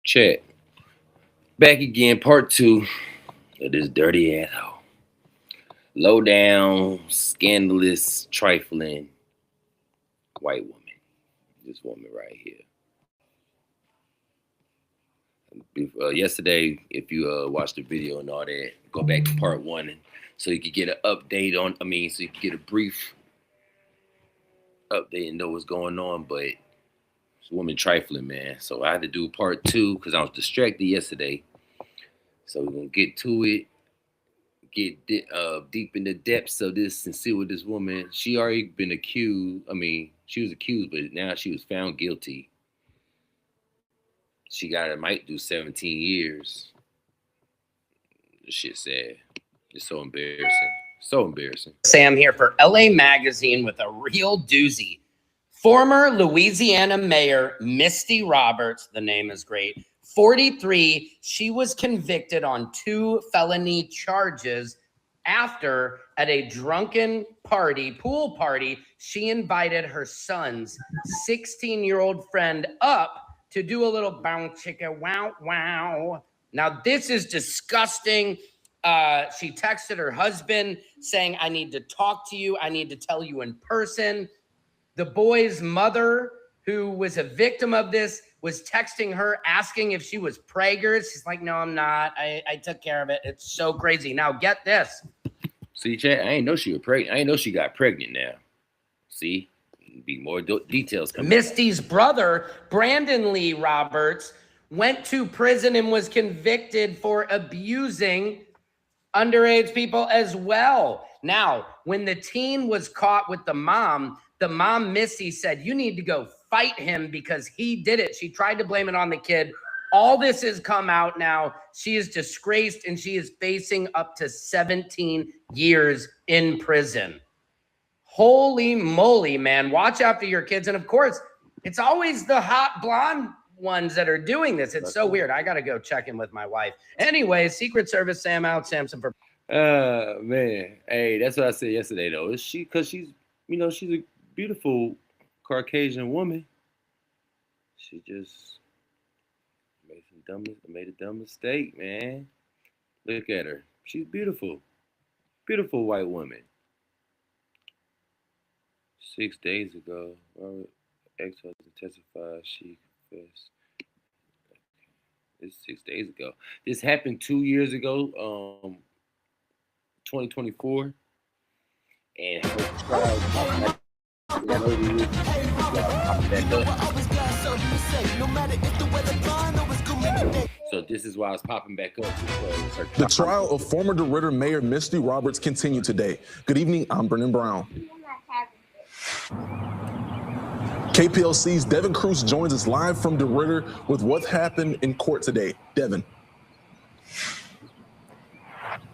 Chat. Back again, part two of this dirty asshole. Low down, scandalous, trifling white woman. This woman right here. Yesterday, if you watched the video and all that, go back to part one so you could get an update on, so you could get a brief update and know what's going on, but this woman trifling, man. So I had to do part two because I was distracted yesterday. So we're going to get to it, get deep in the depths of this and see what this woman, she already been accused. She was accused, but now she was found guilty. She might do 17 years. This shit sad. It's so embarrassing. So embarrassing. Sam here for LA Magazine with a real doozy. Former Louisiana Mayor Misty Roberts, the name is great, 43, she was convicted on 2 felony charges after, at a drunken pool party, she invited her son's 16-year-old friend up to do a little bounce chicka wow wow. Now this is disgusting. She texted her husband saying, I need to talk to you. I need to tell you in person. The boy's mother, who was a victim of this, was texting her asking if she was preggers. She's like, no, I'm not. I took care of it. It's so crazy. Now get this. See, chat, I ain't know she was pregnant. I ain't know she got pregnant now. See? Be more details coming. Misty's brother, Brandon Lee Roberts, went to prison and was convicted for abusing underage people as well. Now, when the teen was caught with the mom, Misty, said, you need to go fight him because he did it. She tried to blame it on the kid. All this has come out now. She is disgraced and she is facing up to 17 years in prison. Holy moly, man. Watch after your kids. And of course, it's always the hot blonde ones that are doing this. It's so weird. I got to go check in with my wife. Anyway, Secret Service Sam out, Samson for. Man. Hey, that's what I said yesterday, though. Is she, because she's a beautiful Caucasian woman. She just made a dumb mistake, man. Look at her. She's beautiful. Beautiful white woman. 6 days ago, Robert ex-husband testified she confessed. This is 6 days ago. This happened 2 years ago, 2024. And her trial. So this is why it's popping back up. The trial of former DeRidder Mayor Misty Roberts continued today. Good evening, I'm Brennan Brown. KPLC's Devin Cruz joins us live from DeRidder with what happened in court today. Devin.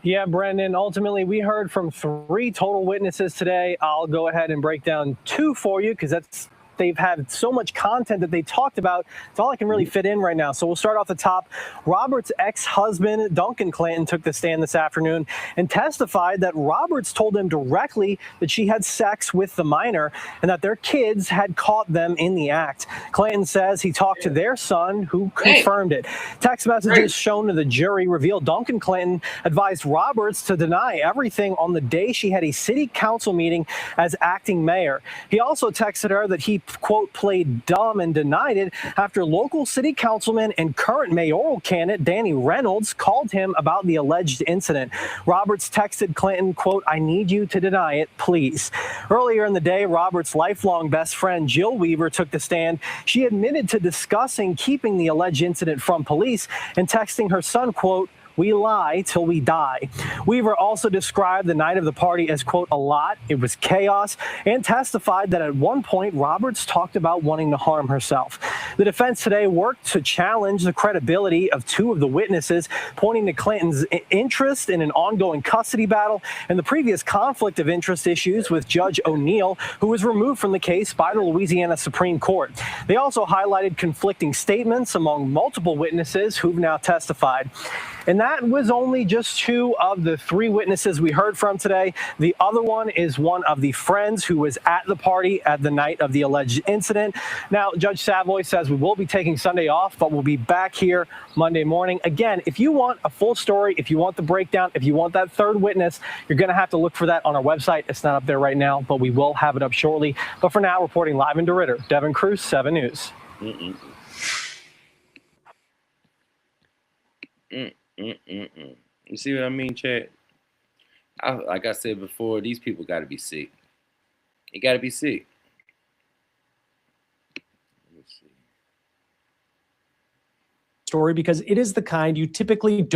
Yeah, Brendan, ultimately we heard from 3 total witnesses today. I'll go ahead and break down 2 for you because they've had so much content that they talked about. It's all I can really fit in right now. So we'll start off the top. Roberts' ex-husband, Duncan Clanton, took the stand this afternoon and testified that Roberts told him directly that she had sex with the minor and that their kids had caught them in the act. Clanton says he talked to their son, who confirmed it. Text messages shown to the jury revealed Duncan Clanton advised Roberts to deny everything on the day she had a city council meeting as acting mayor. He also texted her that he quote, played dumb and denied it after local city councilman and current mayoral candidate Danny Reynolds called him about the alleged incident. Roberts texted Clinton, quote, I need you to deny it, please. Earlier in the day, Roberts' lifelong best friend Jill Weaver took the stand. She admitted to discussing keeping the alleged incident from police and texting her son, quote, we lie till we die. Weaver also described the night of the party as, quote, a lot. It was chaos, and testified that at one point Roberts talked about wanting to harm herself. The defense today worked to challenge the credibility of 2 of the witnesses, pointing to Clinton's interest in an ongoing custody battle and the previous conflict of interest issues with Judge O'Neill, who was removed from the case by the Louisiana Supreme Court. They also highlighted conflicting statements among multiple witnesses who've now testified. And that was only just 2 of the 3 witnesses we heard from today. The other one is one of the friends who was at the party at the night of the alleged incident. Now, Judge Savoy says we will be taking Sunday off, but we'll be back here Monday morning. Again, if you want a full story, if you want the breakdown, if you want that 3rd witness, you're going to have to look for that on our website. It's not up there right now, but we will have it up shortly. But for now, reporting live in DeRidder, Devin Cruz, 7 News. You see what I mean, Chad? Like I said before, these people got to be sick. They got to be sick. Let's see. Story, because it is the kind you typically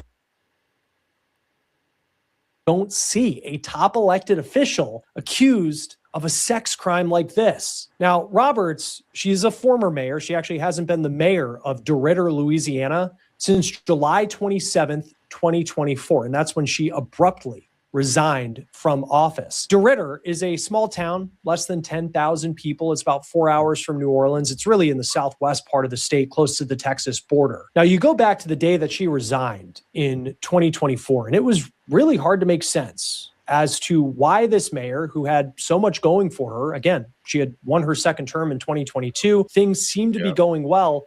don't see a top elected official accused of a sex crime like this. Now, Roberts, she's a former mayor. She actually hasn't been the mayor of DeRidder, Louisiana, since July 27th, 2024. And that's when she abruptly resigned from office. DeRidder is a small town, less than 10,000 people. It's about 4 hours from New Orleans. It's really in the southwest part of the state, close to the Texas border. Now, you go back to the day that she resigned in 2024, and it was really hard to make sense as to why this mayor, who had so much going for her, again, she had won her 2nd term in 2022, things seemed to be going well.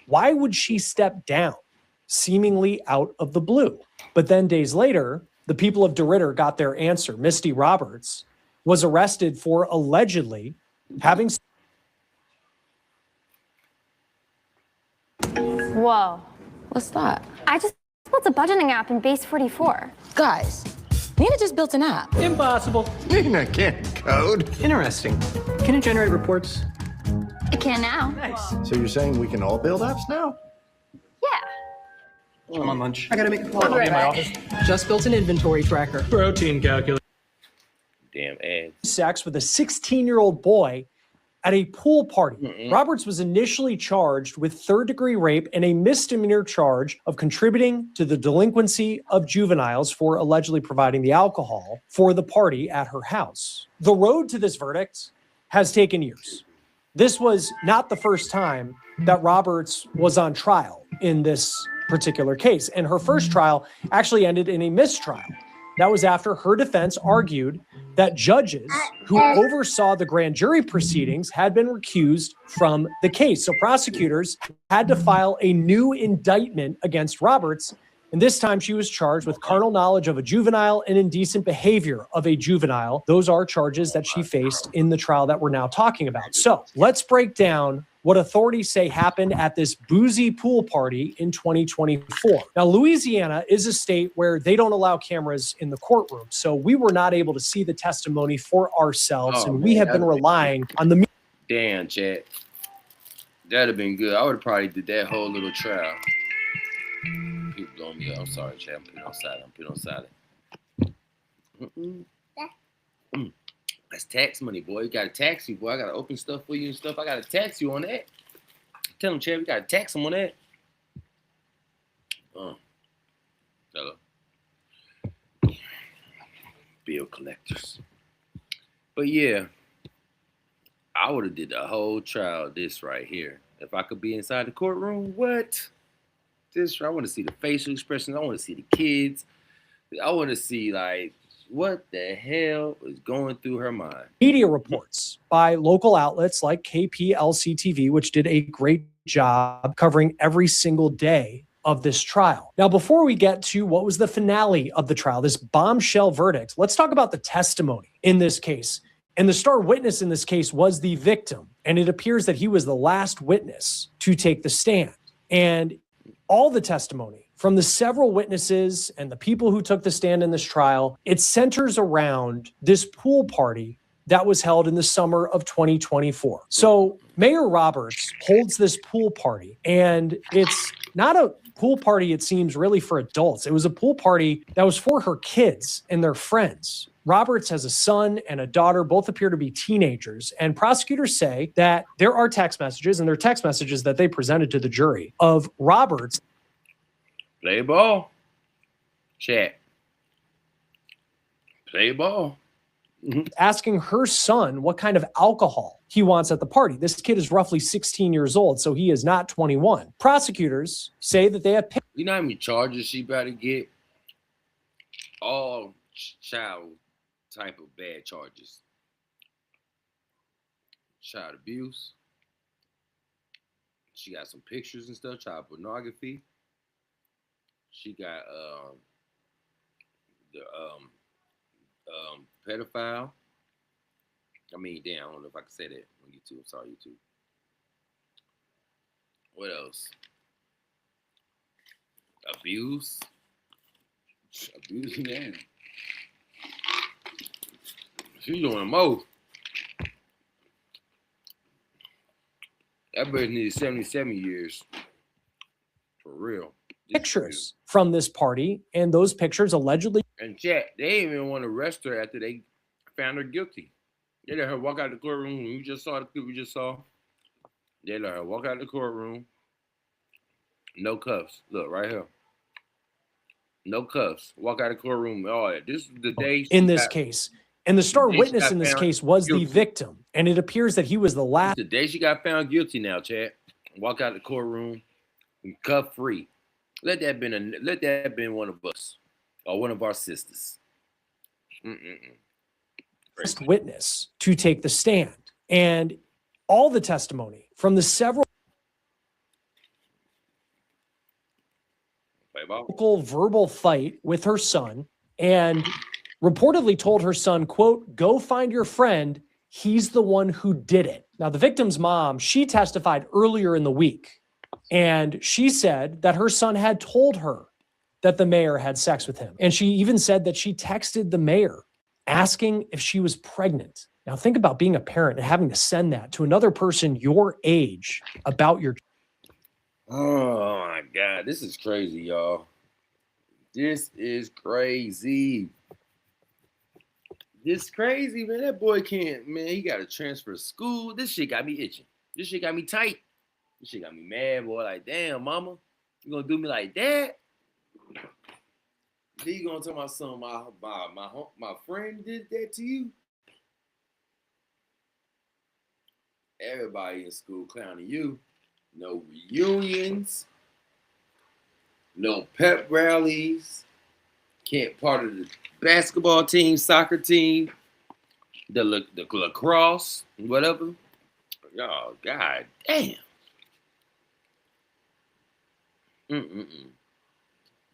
Why would she step down, seemingly out of the blue? But then days later, the people of DeRidder got their answer. Misty Roberts was arrested for allegedly having... Whoa. What's that? I just built a budgeting app in Base 44. Guys, Nina just built an app. Impossible. Nina can't code. Interesting. Can it generate reports? I can now. Nice. So you're saying we can all build apps now? Yeah. I'm on lunch. I gotta make a call. I'll be right in my back. office. Just built an inventory tracker. Protein calculator. Damn ads. sex with a 16-year-old boy at a pool party. Roberts was initially charged with 3rd-degree rape and a misdemeanor charge of contributing to the delinquency of juveniles for allegedly providing the alcohol for the party at her house. The road to this verdict has taken years. This was not the first time that Roberts was on trial in this particular case, and her first trial actually ended in a mistrial. That was after her defense argued that judges who oversaw the grand jury proceedings had been recused from the case. So prosecutors had to file a new indictment against Roberts. And this time she was charged with carnal knowledge of a juvenile and indecent behavior of a juvenile. Those are charges that she faced in the trial that we're now talking about. So let's break down what authorities say happened at this boozy pool party in 2024. Now, Louisiana is a state where they don't allow cameras in the courtroom. So we were not able to see the testimony for ourselves. And we have been relying on the media. Damn, Chad. That'd have been good. I would have probably did that whole little trial. People blowing me up. I'm sorry, Chad. I'm putting on silent. That's tax money, boy. You gotta tax you, boy. I gotta open stuff for you and stuff. I gotta tax you on that. Tell them, Chad, we gotta tax them on that. Hello. Bill collectors. But yeah, I would have did the whole trial this right here. If I could be inside the courtroom, what? This, I want to see the facial expressions. I want to see the kids. I want to see, like, what the hell is going through her mind? Media reports by local outlets like KPLC TV, which did a great job covering every single day of this trial. Now, before we get to what was the finale of the trial, this bombshell verdict, let's talk about the testimony in this case. And the star witness in this case was the victim. And it appears that he was the last witness to take the stand. And all the testimony from the several witnesses and the people who took the stand in this trial, it centers around this pool party that was held in the summer of 2024. So Mayor Roberts holds this pool party, and it's not a pool party, it seems, really for adults. It was a pool party that was for her kids and their friends. Roberts has a son and a daughter. Both appear to be teenagers. And prosecutors say that there are text messages, and they're text messages that they presented to the jury, of Roberts. Play ball. Chat. Play ball. Asking her son what kind of alcohol he wants at the party. This kid is roughly 16 years old, so he is not 21. Prosecutors say that they have You know how many charges she about to get? All child type of bad charges. Child abuse. She got some pictures and stuff, child pornography. She got the pedophile. I mean, damn, I don't know if I can say that on YouTube. I'm sorry, YouTube. What else? Abuse. Abuse, man. She's doing most. That bird needs 77 years. For real. pictures from this party, and those pictures allegedly. And chat, they didn't even want to arrest her after they found her guilty. They let her walk out the courtroom. You just saw the clip we just saw. They let her walk out the courtroom. No cuffs. Look, right here. No cuffs. Walk out of the courtroom. Oh, this is the day. In this case. And the star witness in this case was the victim. And it appears that he was the last. The day she got found guilty now, Chad. Walk out the courtroom and cuff free. Let that been one of us or one of our sisters. First witness to take the stand. And all the testimony from the several verbal fight with her son, and reportedly told her son, quote, "Go find your friend. He's the one who did it." Now, the victim's mom, she testified earlier in the week, and she said that her son had told her that the mayor had sex with him. And she even said that she texted the mayor asking if she was pregnant. Now, think about being a parent and having to send that to another person your age about your. Oh my God, this is crazy, y'all. This is crazy. This crazy, man. That boy can't, man. He got to transfer school. This shit got me itching. This shit got me tight. This shit got me mad, boy. Like, damn, mama, you gonna do me like that? Then you gonna tell my son, my friend did that to you? Everybody in school clowning you. No reunions. No pep rallies. Can't part of the basketball team, soccer team, the lacrosse, whatever. Oh, God damn.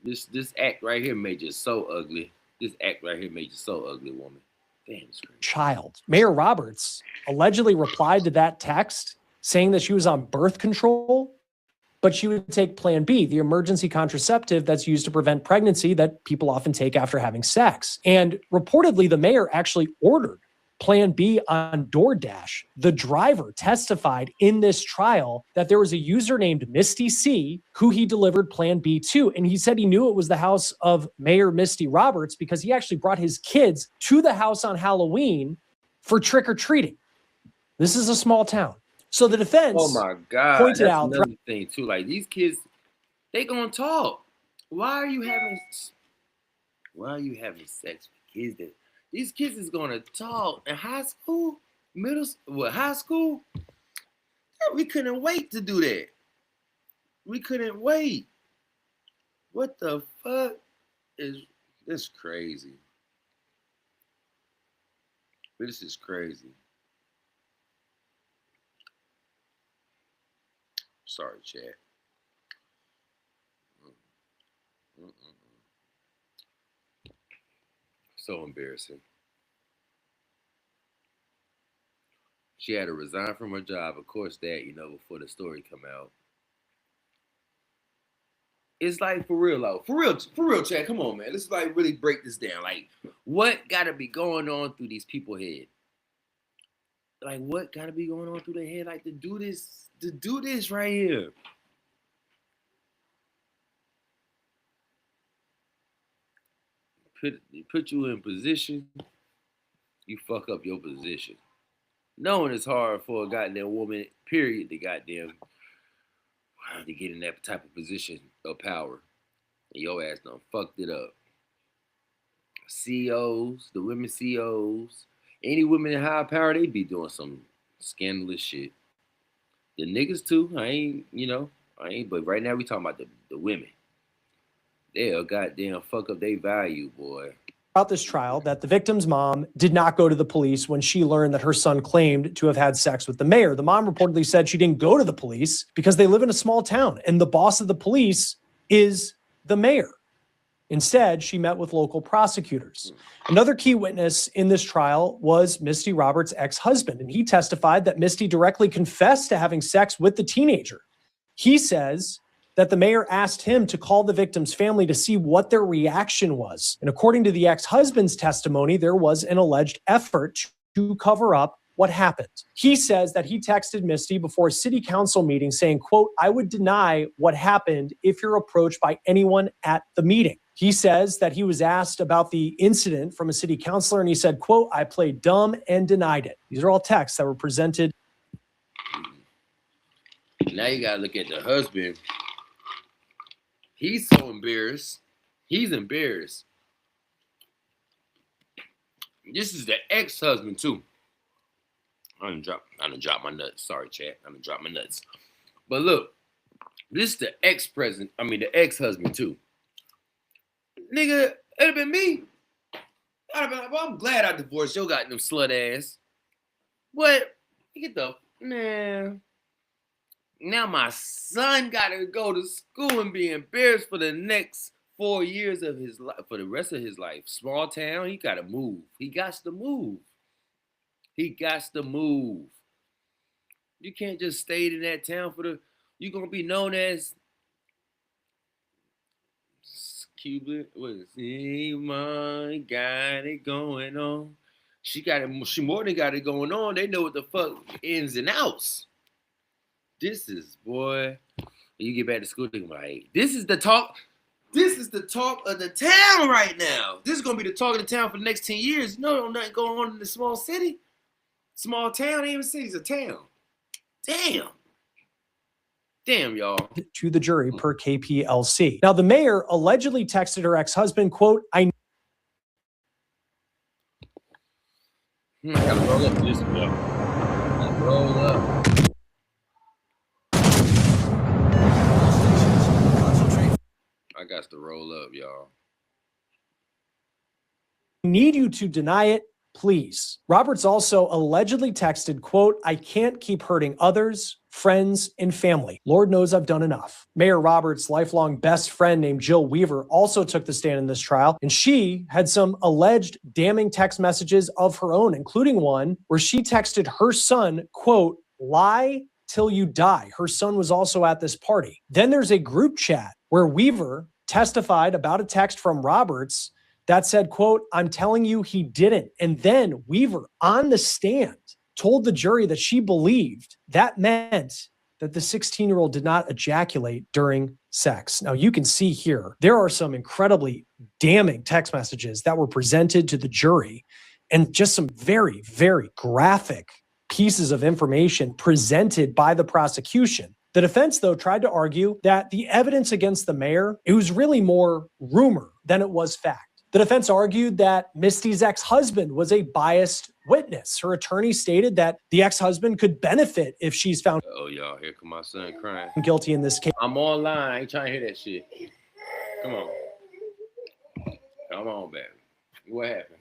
This act right here made you so ugly. This act right here made you so ugly, woman. Damn, it's crazy. Child. Mayor Roberts allegedly replied to that text saying that she was on birth control, but she would take Plan B, the emergency contraceptive that's used to prevent pregnancy that people often take after having sex. And reportedly, the mayor actually ordered Plan B on DoorDash. The driver testified in this trial that there was a user named Misty C who he delivered Plan B to. And he said he knew it was the house of Mayor Misty Roberts because he actually brought his kids to the house on Halloween for trick-or-treating. This is a small town. So the defense pointed out another thing too. Like, these kids, they gonna talk. Why are you having sex with kids that these kids is gonna talk in high school, high school? Yeah, we couldn't wait to do that. We couldn't wait. What the fuck is this crazy? This is crazy. Sorry, chat. So embarrassing. She had to resign from her job. Of course, that, before the story come out. It's like, for real, chat. Come on, man. Let's like really break this down. Like, what gotta be going on through these people's head? Like, what gotta be going on through their head? Like, to do this right here. Put you in position, you fuck up your position. Knowing it's hard for a goddamn woman, period, to get in that type of position of power. And your ass done fucked it up. CEOs, the women CEOs, any women in high power, they be doing some Scandalous shit. The niggas too. I ain't. But right now we talking about the women. They'll goddamn fuck up their value, boy. About this trial that the victim's mom did not go to the police when she learned that her son claimed to have had sex with the mayor. The mom reportedly said she didn't go to the police because they live in a small town and the boss of the police is the mayor. Instead, she met with local prosecutors. Another key witness in this trial was Misty Roberts' ex-husband, and he testified that Misty directly confessed to having sex with the teenager. He says that the mayor asked him to call the victim's family to see what their reaction was. And according to the ex-husband's testimony, there was an alleged effort to cover up what happened. He says that he texted Misty before a city council meeting saying, quote, "I would deny what happened if you're approached by anyone at the meeting." He says that he was asked about the incident from a city councilor and he said, quote, "I played dumb and denied it." These are all texts that were presented. Now you gotta look at the husband. He's so embarrassed. He's embarrassed. This is the ex-husband too. I done dropped my nuts. Sorry, chat. I done dropped my nuts. But look, this is the the ex-husband too. Nigga, it'd have been me. I'd have been like, well, I'm glad I divorced your goddamn slut ass. What? Get the man. Now my son gotta go to school and be embarrassed for the next 4 years of his life, for the rest of his life. Small town, he gotta move. He got to move. He got to move. You can't just stay in that town you're gonna be known as Cuban. What is it? My got it going on. She more than got it going on. They know what the fuck ins and outs. This is, boy, when you get back to school, they're like, this is the talk. This is the talk of the town right now. This is gonna be the talk of the town for the next 10 years. You know, nothing going on in the small city. Small town, ain't even city's a town. Damn, y'all. To the jury per KPLC. Now, the mayor allegedly texted her ex-husband, quote, I gotta roll up this, y'all. Roll up. I got to roll up, y'all. need you to deny it, please. Roberts also allegedly texted, quote, I can't keep hurting others, friends, and family. Lord knows I've done enough. Mayor Roberts' lifelong best friend named Jill Weaver also took the stand in this trial, and she had some alleged damning text messages of her own, including one where she texted her son, quote, lie till you die. Her son was also at this party. Then there's a group chat where Weaver testified about a text from Roberts that said, quote, I'm telling you he didn't. And then Weaver on the stand told the jury that she believed that meant that the 16-year-old did not ejaculate during sex. Now you can see here, there are some incredibly damning text messages that were presented to the jury and just some very, very graphic pieces of information presented by the prosecution. The defense, though, tried to argue that the evidence against the mayor, it was really more rumor than it was fact. The defense argued that Misty's ex-husband was a biased witness. Her attorney stated that the ex-husband could benefit if she's found oh, y'all, here come my son crying. Guilty in this case. I'm online. I ain't trying to hear that shit. Come on. Come on, baby. What happened?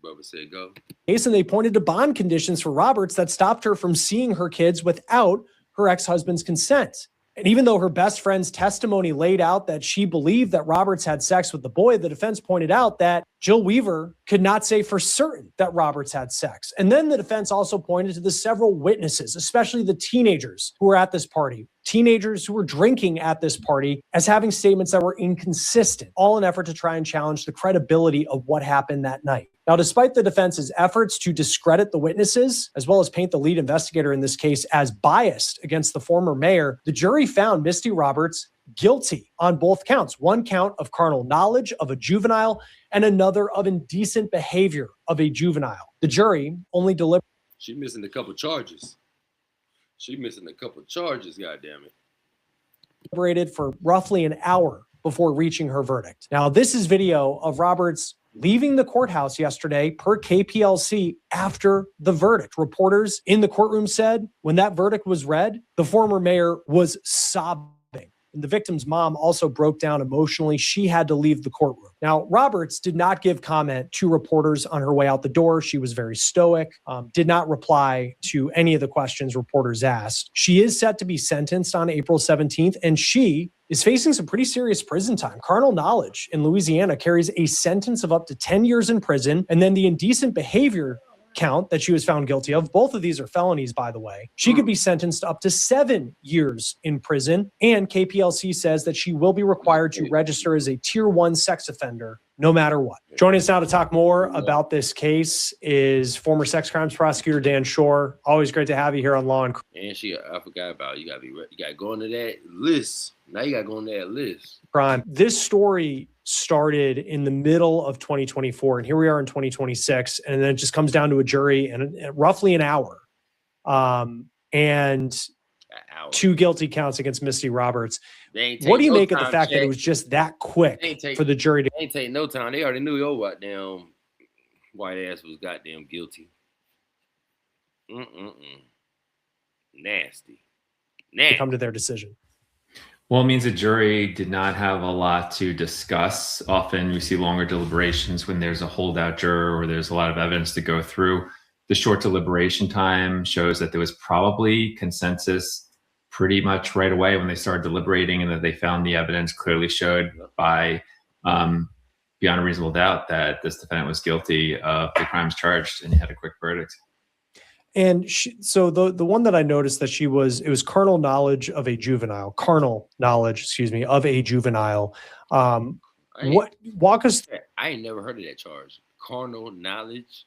Bubba said go. And they pointed to bond conditions for Roberts that stopped her from seeing her kids without her ex-husband's consent. And even though her best friend's testimony laid out that she believed that Roberts had sex with the boy, the defense pointed out that Jill Weaver could not say for certain that Roberts had sex. And then the defense also pointed to the several witnesses, especially the teenagers who were at this party, teenagers who were drinking at this party, as having statements that were inconsistent, all in an effort to try and challenge the credibility of what happened that night. Now, despite the defense's efforts to discredit the witnesses, as well as paint the lead investigator in this case as biased against the former mayor, the jury found Misty Roberts guilty on both counts. One count of carnal knowledge of a juvenile and another of indecent behavior of a juvenile. The jury only She missing a couple charges. Goddammit. Deliberated for roughly an hour before reaching her verdict. Now, this is video of Roberts leaving the courthouse yesterday per KPLC after the verdict. Reporters in the courtroom said when that verdict was read, the former mayor was sobbing. And the victim's mom also broke down emotionally. She had to leave the courtroom. Now, Roberts did not give comment to reporters on her way out the door. She was very stoic, did not reply to any of the questions reporters asked. She is set to be sentenced on April 17th, and she is facing some pretty serious prison time. Carnal knowledge in Louisiana carries a sentence of up to 10 years in prison, and then the indecent behavior count that she was found guilty of. Both of these are felonies, by the way. She could be sentenced up to 7 years in prison. And KPLC says that she will be required to register as a tier 1 sex offender no matter what. Joining us now to talk more about this case is former sex crimes prosecutor Dan Shore. Always great to have you here on Law and Crime. And I forgot about you. You got to go into that list. Now you got to go into that list. Crime. This story started in the middle of 2024, and here we are in 2026, and then it just comes down to a jury in roughly an hour, and 2 guilty counts against Misty Roberts. What do you make of the fact that it was just that quick for the jury to? They ain't take no time. They already knew your goddamn white ass was goddamn guilty. Nasty. Come to their decision. Well, it means the jury did not have a lot to discuss. Often we see longer deliberations when there's a holdout juror or there's a lot of evidence to go through. The short deliberation time shows that there was probably consensus pretty much right away when they started deliberating, and that they found the evidence clearly showed by beyond a reasonable doubt that this defendant was guilty of the crimes charged, and you had a quick verdict. And so the one that I noticed that it was carnal knowledge of a juvenile. Walk us through. I ain't never heard of that charge. Carnal knowledge,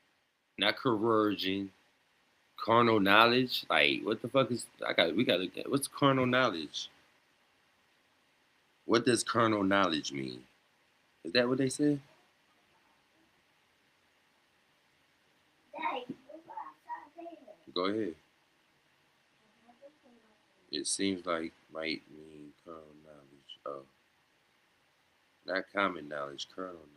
not coercion. Carnal knowledge, like what the fuck is? We got to look at what's carnal knowledge. What does carnal knowledge mean? Is that what they said? Go ahead. It seems like might mean carnal knowledge. Oh, not common knowledge, carnal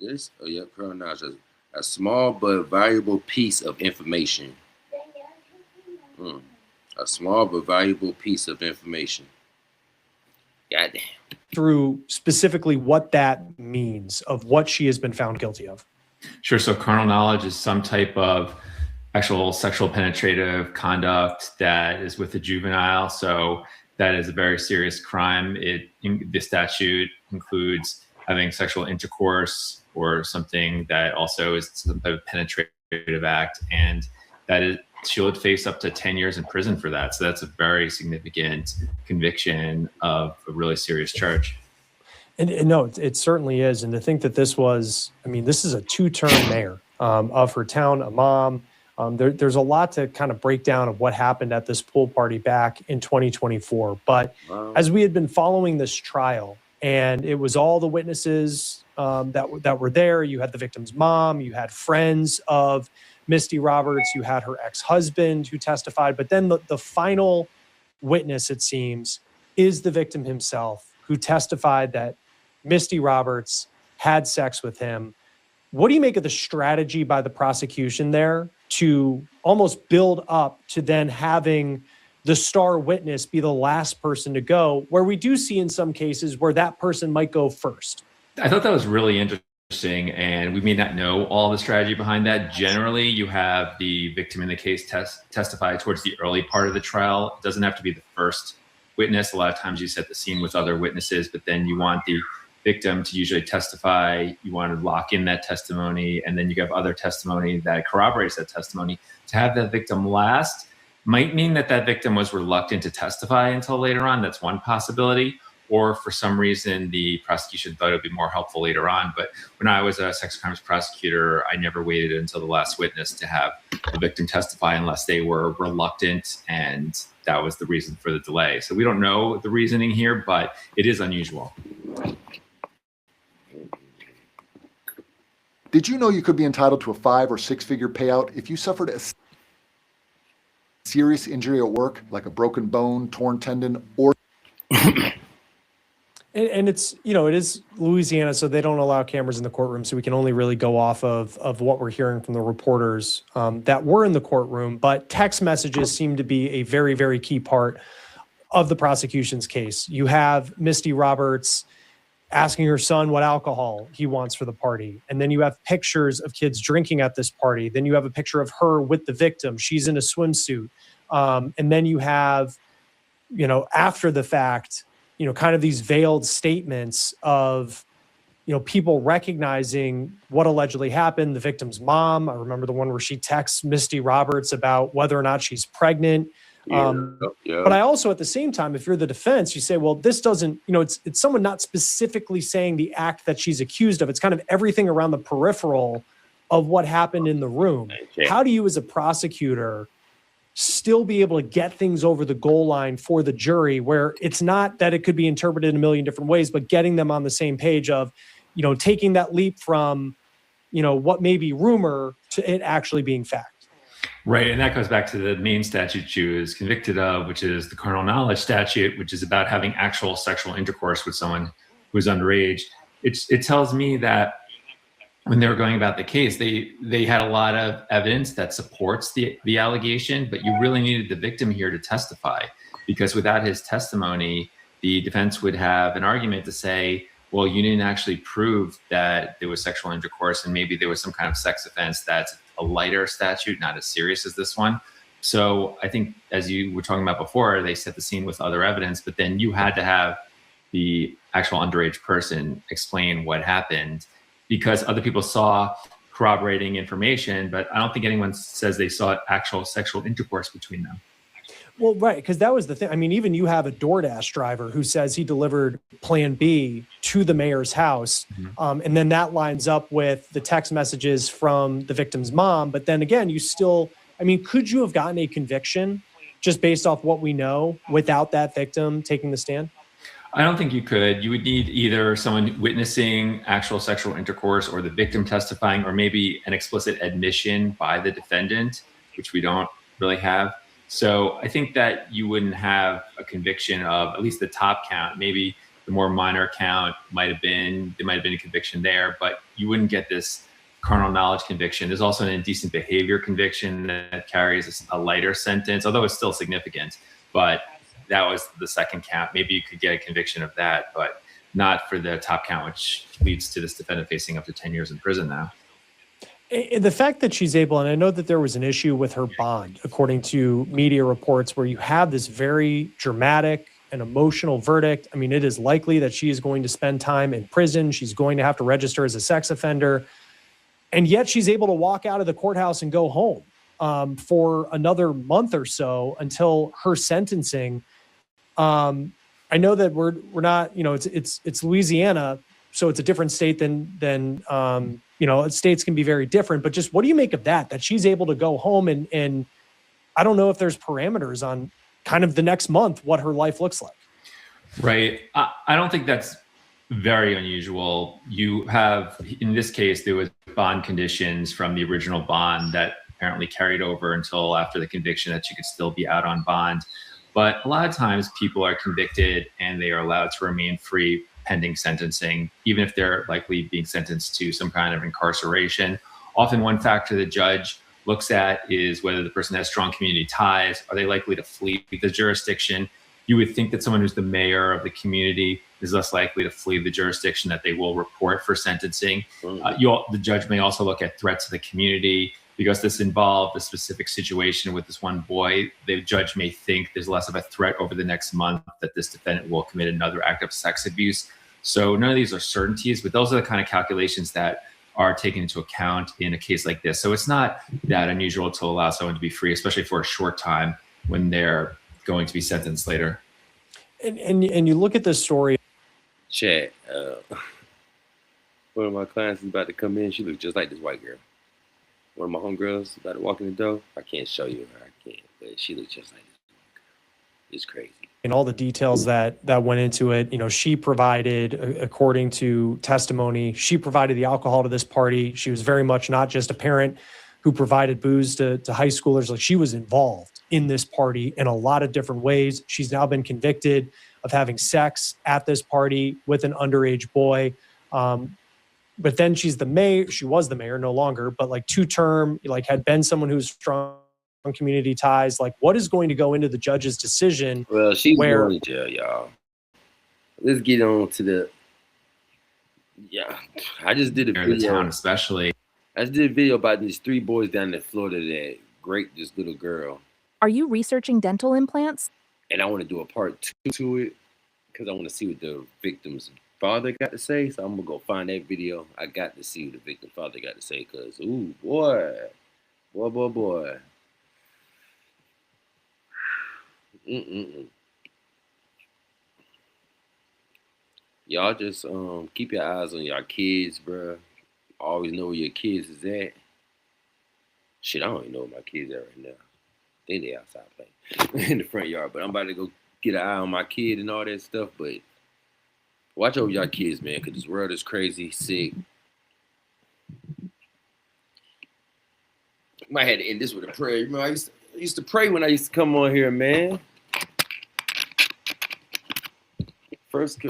knowledge. Carnal knowledge is a small but valuable piece of information. A small but valuable piece of information. Goddamn. Through specifically what that means of what she has been found guilty of. Sure. So carnal knowledge is some type of actual sexual penetrative conduct that is with a juvenile. So that is a very serious crime. The statute includes having sexual intercourse or something that also is some type of penetrative act, and she would face up to 10 years in prison for that. So that's a very significant conviction of a really serious charge. And no, it certainly is. And to think that this is a 2-term mayor of her town, a mom. There's a lot to kind of break down of what happened at this pool party back in 2024. But as we had been following this trial, and it was all the witnesses that were there. You had the victim's mom, you had friends of Misty Roberts, you had her ex-husband who testified, but then the final witness, it seems, is the victim himself, who testified that Misty Roberts had sex with him. What do you make of the strategy by the prosecution there to almost build up to then having the star witness be the last person to go, where we do see in some cases where that person might go first? I thought that was really interesting. And we may not know all the strategy behind that. Generally, you have the victim in the case testify towards the early part of the trial. It doesn't have to be the first witness. A lot of times you set the scene with other witnesses, but then you want the victim to usually testify. You want to lock in that testimony, and then you have other testimony that corroborates that testimony. To have that victim last might mean that victim was reluctant to testify until later on. That's one possibility. Or for some reason, the prosecution thought it would be more helpful later on. But when I was a sex crimes prosecutor, I never waited until the last witness to have the victim testify unless they were reluctant, and that was the reason for the delay. So we don't know the reasoning here, but it is unusual. Did you know you could be entitled to a 5 or 6 figure payout if you suffered a serious injury at work, like a broken bone, torn tendon, or... And it's, it is Louisiana, so they don't allow cameras in the courtroom. So we can only really go off of what we're hearing from the reporters that were in the courtroom. But text messages seem to be a very, very key part of the prosecution's case. You have Misty Roberts asking her son what alcohol he wants for the party. And then you have pictures of kids drinking at this party. Then you have a picture of her with the victim. She's in a swimsuit. And then you have, after the fact, kind of these veiled statements of, people recognizing what allegedly happened. The victim's mom, I remember the one where she texts Misty Roberts about whether or not she's pregnant. But I also, at the same time, if you're the defense, you say, well, this doesn't, it's someone not specifically saying the act that she's accused of. It's kind of everything around the peripheral of what happened in the room. Okay. How do you, as a prosecutor, still be able to get things over the goal line for the jury, where it's not that it could be interpreted in a million different ways, but getting them on the same page of, taking that leap from, what may be rumor to it actually being fact? Right. And that goes back to the main statute she was convicted of, which is the carnal knowledge statute, which is about having actual sexual intercourse with someone who's underage. It tells me that when they were going about the case, they had a lot of evidence that supports the allegation, but you really needed the victim here to testify, because without his testimony, the defense would have an argument to say, well, you didn't actually prove that there was sexual intercourse, and maybe there was some kind of sex offense that's a lighter statute, not as serious as this one. So I think, as you were talking about before, they set the scene with other evidence, but then you had to have the actual underage person explain what happened, because other people saw corroborating information, but I don't think anyone says they saw actual sexual intercourse between them. Well, right, because that was the thing. I mean, even you have a DoorDash driver who says he delivered Plan B to the mayor's house. And then that lines up with the text messages from the victim's mom. But then again, could you have gotten a conviction just based off what we know without that victim taking the stand? I don't think you could. You would need either someone witnessing actual sexual intercourse or the victim testifying, or maybe an explicit admission by the defendant, which we don't really have. So I think that you wouldn't have a conviction of at least the top count. Maybe the more minor count there might have been a conviction there, but you wouldn't get this carnal knowledge conviction. There's also an indecent behavior conviction that carries a lighter sentence, although it's still significant. But that was the second count. Maybe you could get a conviction of that, but not for the top count, which leads to this defendant facing up to 10 years in prison now. The fact that she's able, and I know that there was an issue with her bond, according to media reports, where you have this very dramatic and emotional verdict. I mean, it is likely that she is going to spend time in prison. She's going to have to register as a sex offender. And yet she's able to walk out of the courthouse and go home for another month or so until her sentencing. I know that we're not, it's Louisiana, so it's a different state than states can be very different, but just what do you make of that she's able to go home and I don't know if there's parameters on kind of the next month, what her life looks like. Right. I don't think that's very unusual. You have, in this case, there was bond conditions from the original bond that apparently carried over until after the conviction that she could still be out on bond. But a lot of times people are convicted and they are allowed to remain free pending sentencing, even if they're likely being sentenced to some kind of incarceration. Often one factor the judge looks at is whether the person has strong community ties. Are they likely to flee the jurisdiction? You would think that someone who's the mayor of the community is less likely to flee the jurisdiction that they will report for sentencing. The judge may also look at threats to the community. Because this involved a specific situation with this one boy, the judge may think there's less of a threat over the next month that this defendant will commit another act of sex abuse. So none of these are certainties, but those are the kind of calculations that are taken into account in a case like this. So it's not that unusual to allow someone to be free, especially for a short time when they're going to be sentenced later. And you look at this story. Chad, one of my clients is about to come in. She looks just like this white girl. One of my homegirls about to walk in the door. I can't show you her. I can't. But she looks just like this. It's crazy. And all the details that went into it, she provided, according to testimony, she provided the alcohol to this party. She was very much not just a parent who provided booze to high schoolers. Like, she was involved in this party in a lot of different ways. She's now been convicted of having sex at this party with an underage boy. But then she's the mayor. She was the mayor, no longer, but like 2-term, like had been someone who's strong on community ties. Like, what is going to go into the judge's decision? Well, she's where going to jail, y'all. Let's get on to the. Yeah, I just did a in the video. town, especially. I just did a video about these 3 boys down in Florida that raped this little girl. Are you researching dental implants? And I want to do a part 2 to it because I want to see what the victim's father got to say. So I'm going to go find that video. I got to see what the victim's father got to say because, ooh, boy. Y'all just keep your eyes on your kids, bro. Always know where your kids is at. Shit, I don't even know where my kids are right now. I think they outside playing in the front yard. But I'm about to go get an eye on my kid and all that stuff. But watch over your kids, man, because this world is crazy, sick. Might have to end this with a prayer. You know, I used to pray when I used to come on here, man. First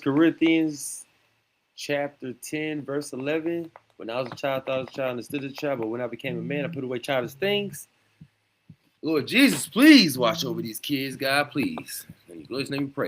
Corinthians chapter 10, verse 11. When I was a child, I thought I was a child, understood as a child, but when I became a man, I put away childish things. Lord Jesus, please watch over these kids, God, please. In His glorious name we pray.